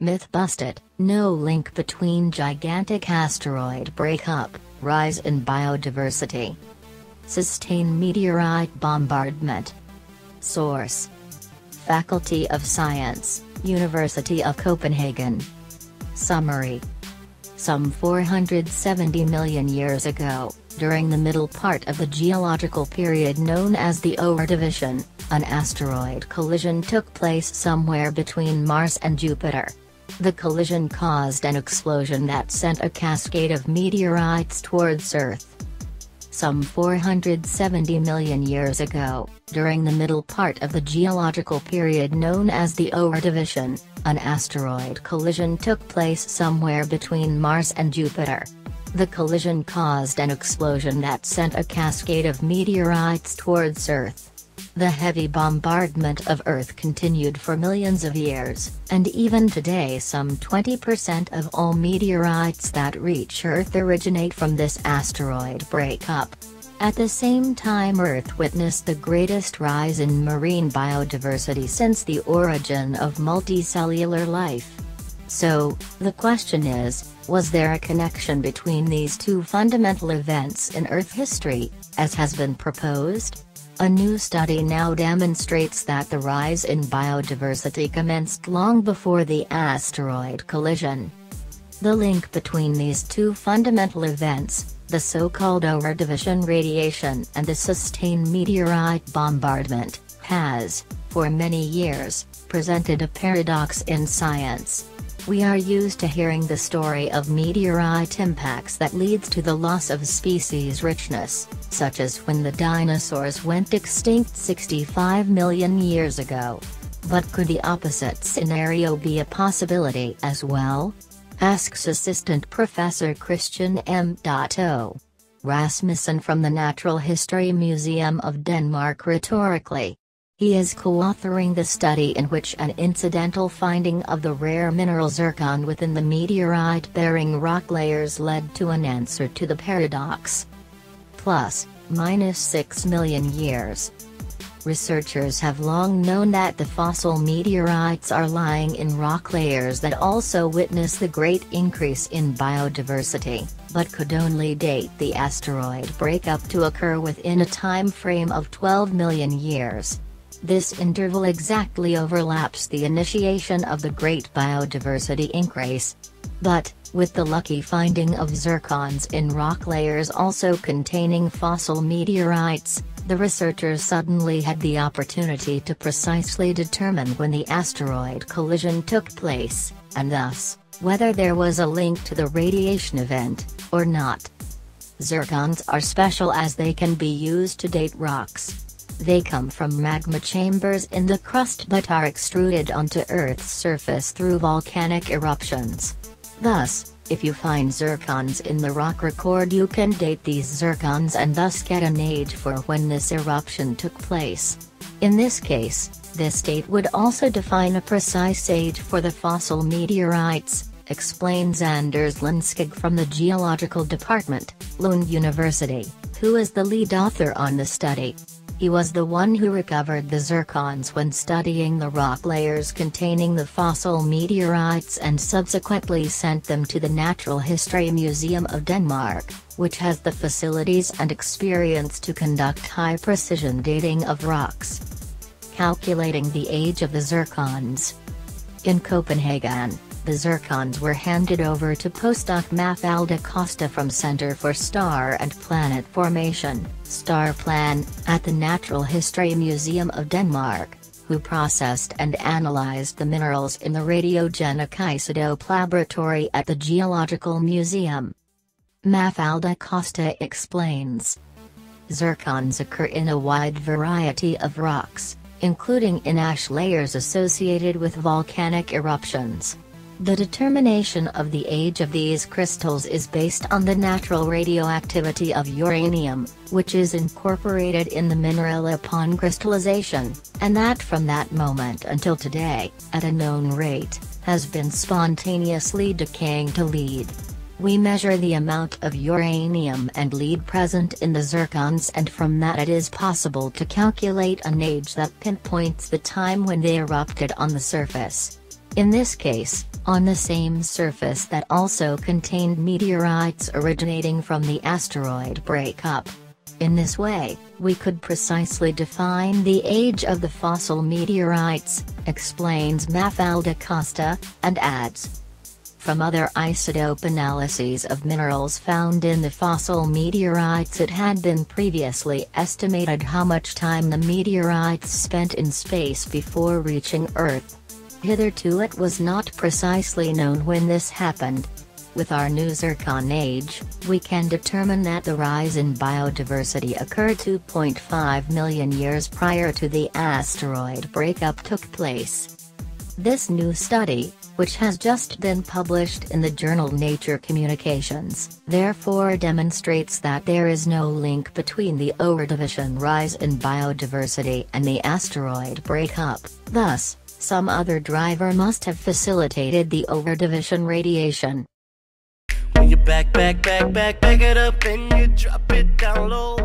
Myth busted: no link between gigantic asteroid breakup, rise in biodiversity. Sustained meteorite bombardment. Source: Faculty of Science, University of Copenhagen. Summary: some 470 million years ago, during the middle part of the geological period known as the Ordovician, an asteroid collision took place somewhere between Mars and Jupiter. The collision caused an explosion that sent a cascade of meteorites towards Earth. Some 470 million years ago, during the middle part of the geological period known as the Ordovician, an asteroid collision took place somewhere between Mars and Jupiter. The collision caused an explosion that sent a cascade of meteorites towards Earth. The heavy bombardment of Earth continued for millions of years, and even today some 20% of all meteorites that reach Earth originate from this asteroid breakup. At the same time, Earth witnessed the greatest rise in marine biodiversity since the origin of multicellular life. So, the question is, was there a connection between these two fundamental events in Earth history, as has been proposed? A new study now demonstrates that the rise in biodiversity commenced long before the asteroid collision. The link between these two fundamental events, the so-called Ordovician radiation and the sustained meteorite bombardment, has, for many years, presented a paradox in science. We are used to hearing the story of meteorite impacts that leads to the loss of species richness, such as when the dinosaurs went extinct 65 million years ago. But could the opposite scenario be a possibility as well? Asks Assistant Professor Christian M. O. Rasmussen from the Natural History Museum of Denmark rhetorically. He is co-authoring the study in which an incidental finding of the rare mineral zircon within the meteorite-bearing rock layers led to an answer to the paradox. Plus/minus 6 million years. Researchers have long known that the fossil meteorites are lying in rock layers that also witness the great increase in biodiversity, but could only date the asteroid breakup to occur within a time frame of 12 million years. This interval exactly overlaps the initiation of the Great Biodiversity Increase. But, with the lucky finding of zircons in rock layers also containing fossil meteorites, the researchers suddenly had the opportunity to precisely determine when the asteroid collision took place, and thus, whether there was a link to the radiation event, or not. Zircons are special as they can be used to date rocks. They come from magma chambers in the crust but are extruded onto Earth's surface through volcanic eruptions. Thus, if you find zircons in the rock record, you can date these zircons and thus get an age for when this eruption took place. In this case, this date would also define a precise age for the fossil meteorites, explains Anders Lindskog from the Geological Department, Lund University, who is the lead author on the study. He was the one who recovered the zircons when studying the rock layers containing the fossil meteorites and subsequently sent them to the Natural History Museum of Denmark, which has the facilities and experience to conduct high-precision dating of rocks. Calculating the age of the zircons. In Copenhagen, the zircons were handed over to postdoc Mafalda Costa from Center for Star and Planet Formation, StarPlan, at the Natural History Museum of Denmark, who processed and analyzed the minerals in the radiogenic isotope laboratory at the Geological Museum. Mafalda Costa explains. Zircons occur in a wide variety of rocks, including in ash layers associated with volcanic eruptions. The determination of the age of these crystals is based on the natural radioactivity of uranium, which is incorporated in the mineral upon crystallization, and that from that moment until today, at a known rate, has been spontaneously decaying to lead. We measure the amount of uranium and lead present in the zircons, and from that it is possible to calculate an age that pinpoints the time when they erupted on the surface. In this case, on the same surface that also contained meteorites originating from the asteroid breakup. In this way, we could precisely define the age of the fossil meteorites, explains Mafalda Costa, and adds. From other isotope analyses of minerals found in the fossil meteorites, it had been previously estimated how much time the meteorites spent in space before reaching Earth. Hitherto it was not precisely known when this happened. With our new zircon age, we can determine that the rise in biodiversity occurred 2.5 million years prior to the asteroid breakup took place. This new study, which has just been published in the journal Nature Communications, therefore demonstrates that there is no link between the Ordovician rise in biodiversity and the asteroid breakup. Thus, some other driver must have facilitated the Ordovician radiation. When you back it up and you drop it down low.